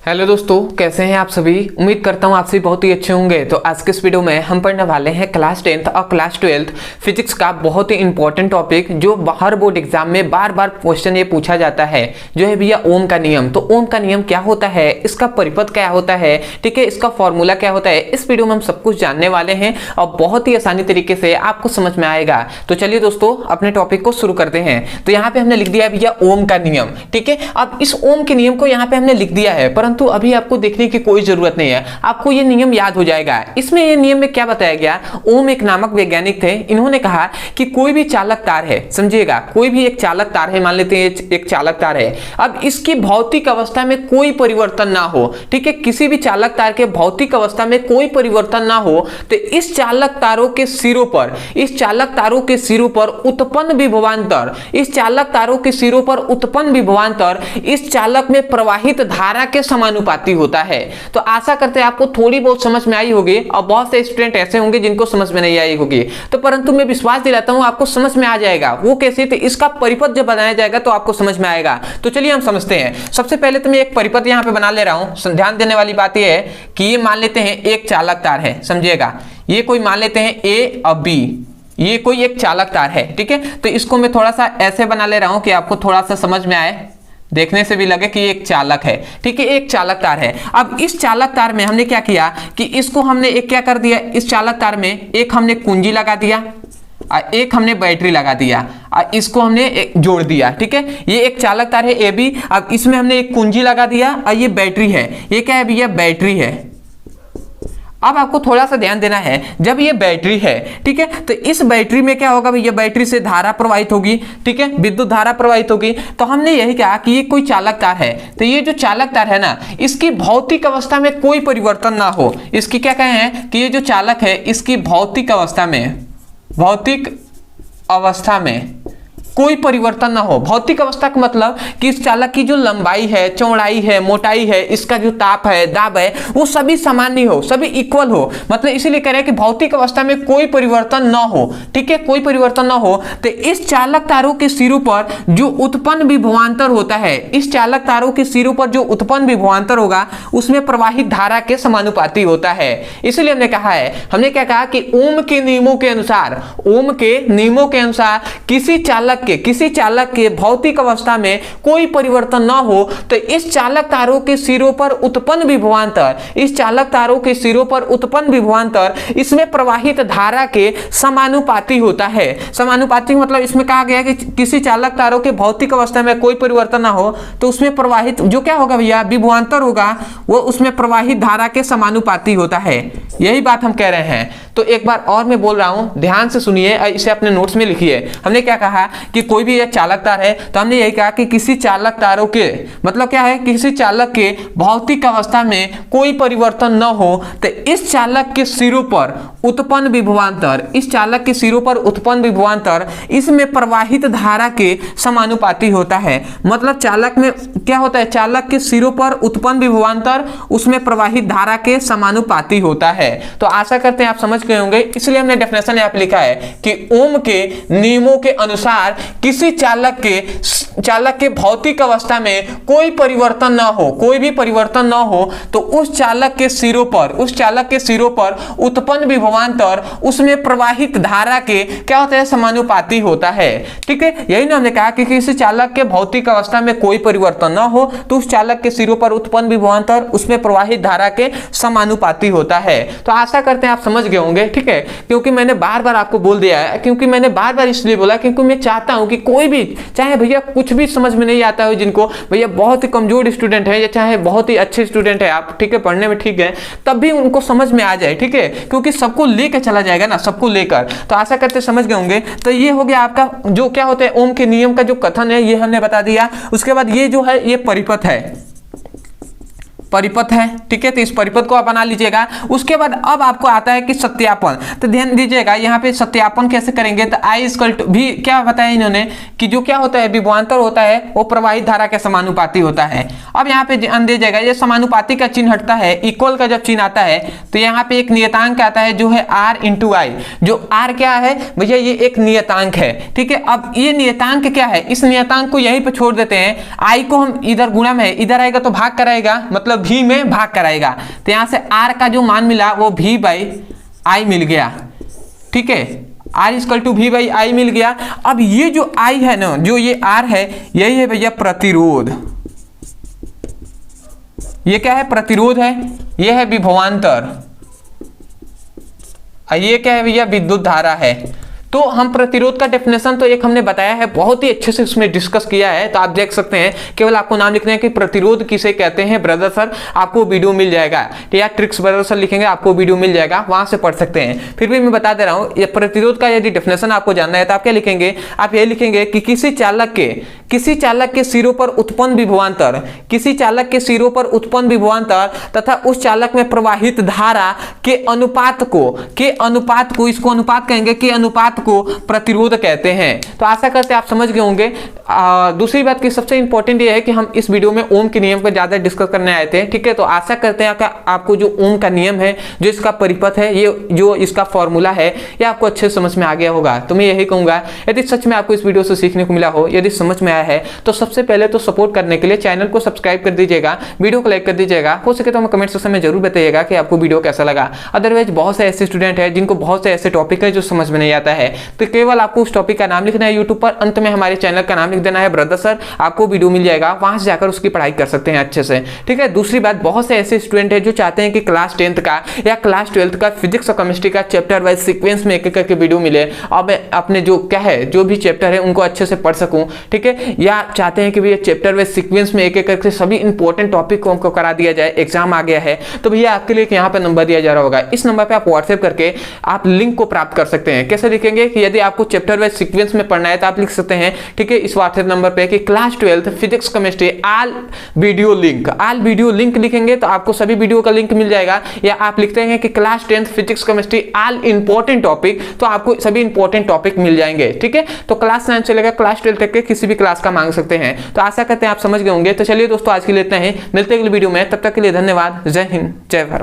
Hello दोस्तों, कैसे हैं आप सभी। उम्मीद करता हूं आप सभी बहुत ही अच्छे होंगे। तो आज के इस वीडियो में हम पढ़ने वाले हैं क्लास 10th और क्लास 12th फिजिक्स का बहुत ही इंपॉर्टेंट टॉपिक जो हर बोर्ड एग्जाम में बार बार क्वेश्चन ये पूछा जाता है, जो है भैया ओम का नियम। तो ओम का नियम क्या होता है, इसका परिपथ क्या होता है, ठीक है, इसका फॉर्मूला क्या होता है, इस वीडियो में हम सब कुछ जानने वाले हैं और बहुत ही आसानी तरीके से आपको समझ में आएगा। तो चलिए दोस्तों अपने टॉपिक को शुरू करते हैं। तो यहाँ पे हमने लिख दिया भैया ओम का नियम, ठीक है। अब इस ओम के नियम को यहाँ पे हमने लिख दिया है, परंतु अभी आपको देखने की कोई जरूरत नहीं है, आपको ये नियम याद हो जाएगा। इसमें ये नियम में क्या बताया गया, ओम एक नामक वैज्ञानिक थे, इन्होंने कहा कि कोई भी चालक तार है, समझिएगा, कोई भी एक चालक तार है, मान लेते हैं एक चालक तार है, अब इसकी भौतिक अवस्था में कोई परिवर्तन ना हो, ठीक है, किसी भी चालक तार के भौतिक अवस्था में कोई परिवर्तन ना हो, तो इस चालक तारों के सिरों पर, इस चालक तारों के सिरों पर उत्पन्न विभवांतर, इस चालक तारों के सिरों पर उत्पन्न विभवांतर इस चालक में प्रवाहित धारा के समानुपाती होता है। तो आशा करते हैं आपको थोड़ी बहुत समझ में आई होगी और बहुत से स्टूडेंट ऐसे होंगे जिनको समझ में नहीं आई होगी, तो परंतु मैं विश्वास दिलाता हूं आपको समझ में आ जाएगा। वो कैसे, तो इसका परिपथ जब बनाया जाएगा तो आपको समझ में आएगा। तो चलिए हम समझते हैं। सबसे पहले तो मैं एक परिपथ यहां पे बना ले रहा हूं। ध्यान देने वाली बात यह है कि ये मान लेते हैं एक चालक तार है, समझिएगा, ये कोई मान लेते हैं ए और बी, ये कोई एक चालक तार है, ठीक है। तो इसको मैं थोड़ा सा ऐसे बना ले रहा हूं कि आपको थोड़ा सा समझ में आए, देखने से भी लगे कि एक चालक है, ठीक है, एक चालक तार है। अब इस चालक तार में हमने क्या किया कि इसको हमने एक क्या कर दिया, इस चालक तार में एक हमने कुंजी लगा दिया और एक हमने बैटरी लगा दिया और इसको हमने जोड़ दिया, ठीक है। ये एक चालक तार है ए बी, अब इसमें हमने एक कुंजी लगा दिया और ये बैटरी है, ये क्या है भैया, बैटरी है। अब आपको थोड़ा सा ध्यान देना है, जब ये बैटरी है, ठीक है, तो इस बैटरी में क्या होगा भैया, बैटरी से धारा प्रवाहित होगी, ठीक है, विद्युत धारा प्रवाहित होगी। तो हमने यही कहा कि ये कोई चालक तार है, तो ये जो चालक तार है ना, इसकी भौतिक अवस्था में कोई परिवर्तन ना हो, इसकी क्या कहे हैं कि ये जो चालक है इसकी भौतिक अवस्था में कोई परिवर्तन ना हो। भौतिक अवस्था का मतलब कि इस चालक की जो लंबाई है, चौड़ाई है, मोटाई है, इसका जो ताप है, दाब है, वो सभी सामान्य हो, सभी इक्वल हो। मतलब इसीलिए कह रहे हैं कि भौतिक अवस्था में कोई परिवर्तन ना हो, ठीक है, कोई परिवर्तन ना हो। तो इस चालक तारों के सिरों पर जो उत्पन्न विभवांतर होता है, इस चालक तारों के सिरों पर जो उत्पन्न विभवांतर होगा उसमें प्रवाहित धारा के समानुपाती होता है। इसलिए हमने कहा है, हमने क्या कहा कि ओम के नियमों के अनुसार, ओम के नियमों के अनुसार किसी चालक के भौतिक अवस्था में कोई परिवर्तन ना हो, तो इस चालक तारों के सिरों पर उत्पन्न विभवांतर, इस चालक तारों के सिरों पर उत्पन्न विभवांतर इसमें प्रवाहित धारा के समानुपाती होता है। समानुपाती मतलब इसमें कहा गया कि किसी चालक तारों के भौतिक अवस्था में कोई परिवर्तन ना हो तो उसमें प्रवाहित जो क्या होगा भैया, विभवांतर होगा, वो उसमें प्रवाहित धारा के समानुपाती होता है। यही बात हम कह रहे हैं। तो एक बार और मैं बोल रहा हूं, ध्यान से सुनिए और इसे अपने नोट्स में लिखिए। हमने क्या कहा कि कोई भी एक चालक तार है, तो हमने यही कहा कि किसी चालक तारों के मतलब क्या है, किसी चालक के भौतिक अवस्था में कोई परिवर्तन न हो, तो इस चालक के सिरों पर उत्पन्न विभवांतर, इस चालक के सिरों पर उत्पन्न विभवांतर इसमें प्रवाहित धारा के समानुपाती होता है। मतलब चालक में क्या होता है, चालक के सिरों पर उत्पन्न विभवांतर उसमें प्रवाहित धारा के समानुपाती होता है। तो आशा करते हैं आप समझ गए होंगे। इसलिए हमने डेफिनेशन यहाँ पे लिखा है कि ओम के नियमों के अनुसार किसी चालक के भौतिक अवस्था में कोई परिवर्तन ना हो, कोई भी परिवर्तन ना हो, तो उस चालक के सिरों पर उत्पन्न विभवांतर उसमें प्रवाहित धारा के क्या होता है, समानुपाती होता है, ठीक है। यही ना हमने कहा कि किसी चालक के भौतिक अवस्था में कोई परिवर्तन ना हो तो उस चालक के सिरों पर उत्पन्न विभवांतर उसमें प्रवाहित धारा के समानुपाती होता है। तो आशा करते हैं आप समझ गए होंगे, ठीक है, क्योंकि मैंने बार बार आपको बोल दिया है, क्योंकि मैंने बार बार इसलिए बोला क्योंकि मैं चाहता हूं कि कोई भी, चाहे भैया कुछ भी समझ में नहीं आता हो, जिनको भैया बहुत ही कमजोर स्टूडेंट है या चाहे बहुत ही अच्छे स्टूडेंट है आप, ठीक है, पढ़ने में ठीक है, तब भी उनको समझ में आ जाए, ठीक है, क्योंकि सबको लेकर चला जाएगा ना, सबको लेकर। तो आशा करते समझ गए होंगे। तो ये हो गया आपका जो क्या होता है ओम के नियम का जो कथन है, ये हमने बता दिया। उसके बाद ये जो है ये परिपथ है, ठीक है, तो इस परिपथ को आप बना लीजिएगा। उसके बाद अब आपको आता है कि सत्यापन। तो ध्यान दीजिएगा, यहाँ पे सत्यापन कैसे करेंगे, तो आई इक्वल टू भी क्या बताया इन्होंने कि जो क्या होता है, विभवांतर होता है वो प्रवाहित धारा के समानुपाती होता है। अब यहाँ पे ध्यान दीजिएगा, ये समानुपाती का चिन्ह हटता है, इक्वल का जब चिन्ह आता है तो यहाँ पे एक नियतांक आता है जो है R इंटू आई। जो R क्या है भैया, ये एक नियतांक है, ठीक है। अब ये नियतांक क्या है, इस नियतांक को यहीं पे छोड़ देते हैं, I को हम इधर गुणा में, इधर आएगा तो भाग कराएगा, मतलब v में भाग कराएगा। तो यहाँ से r का जो मान मिला वो v बाई आई मिल गया, ठीक है, r equal to v by I मिल गया। अब ये जो i है ना, जो ये r है, यही है भैया प्रतिरोध। ये क्या है? प्रतिरोध है। ये है विभवांतर, ये क्या है भैया? विद्युत धारा है। तो हम प्रतिरोध का डेफिनेशन तो एक हमने बताया है, बहुत ही अच्छे से उसमें डिस्कस किया है। तो आप देख सकते हैं, केवल आपको नाम लिखना है कि प्रतिरोध किसे कहते हैं ब्रदर सर, आपको वीडियो मिल जाएगा, या ट्रिक्स ब्रदर सर लिखेंगे आपको वीडियो मिल जाएगा, वहां से पढ़ सकते हैं। फिर भी मैं बता दे रहा हूं, ये प्रतिरोध का यदि डेफिनेशन आपको जानना है तो आप क्या लिखेंगे? आप ये लिखेंगे कि किसी चालक के सिरों पर उत्पन्न विभवांतर, किसी चालक के सिरों पर उत्पन्न विभवांतर तथा उस चालक में प्रवाहित धारा के अनुपात को इसको अनुपात कहेंगे, के अनुपात को प्रतिरोध कहते हैं। तो आशा करते हैं आप समझ गए होंगे। दूसरी बात की सबसे इंपॉर्टेंट ये है कि हम इस वीडियो में ओम के नियम पर ज्यादा डिस्कस करने आए थे, ठीक है। तो आशा करते हैं कि आपको जो ओम का नियम है, जो इसका परिपथ है, ये जो इसका फॉर्मूला है, ये आपको अच्छे समझ में आ गया होगा। तो मैं यही कहूंगा, यदि सच में आपको इस वीडियो से सीखने को मिला हो, यदि समझ में आया है, तो सबसे पहले तो सपोर्ट करने के लिए चैनल को सब्सक्राइब कर दीजिएगा, वीडियो को लाइक कर दीजिएगा, हो सके तो हमें कमेंट सेक्शन में जरूर बताइएगा कि आपको वीडियो कैसा लगा। अदरवाइज बहुत से ऐसे स्टूडेंट हैं जिनको बहुत से ऐसे टॉपिक है जो समझ में नहीं आता है, तो केवल आपको उस टॉपिक का नाम लिखना है यूट्यूब पर, अंत में हमारे चैनल का नाम लिख देना है ब्रदर सर, आपको वीडियो मिल जाएगा, वहां से जाकर उसकी पढ़ाई कर सकते हैं अच्छे से, ठीक है। दूसरी बात, बहुत से ऐसे स्टूडेंट हैं जो चाहते हैं कि क्लास 10th का या क्लास 12th का फिजिक्स और केमिस्ट्री का चैप्टर वाइज सीक्वेंस में एक एक करके वीडियो मिले, अब अपने जो क्या है, जो भी चैप्टर है उनको अच्छे से पढ़ सकूं, ठीक है। या चाहते हैं कि भैया चैप्टर वाइज सीक्वेंस में एक एक करके सभी इंपॉर्टेंट टॉपिक को करा दिया जाए, एग्जाम आ गया है, तो भैया आपके लिए यहाँ पे नंबर दिया जा रहा होगा, इस नंबर पे आप व्हाट्सएप करके आप लिंक को प्राप्त कर सकते हैं। कैसे लिखेंगे कि यदि आपको चैप्टर वाइज सीक्वेंस में पढ़ना है तो आप लिख सकते हैं, ठीक है, इस व्हाट्सएप नंबर पे कि class 12th physics chemistry all video link लिखेंगे तो आपको सभी वीडियो का लिंक मिल जाएगा। या आप लिखते हैं कि class 10th physics chemistry all important topic, तो आपको सभी इंपॉर्टेंट टॉपिक मिल जाएंगे, ठीक है। तो क्लास 9 से लेकर क्लास 12 तक के किसी भी क्लास का मांग सकते हैं। तो आशा करते हैं आप समझ गए होंगे। तो चलिए दोस्तों, आज के लिए इतना ही, मिलते हैं अगली वीडियो में, तब तक के लिए धन्यवाद। जय हिंद, जय भारत।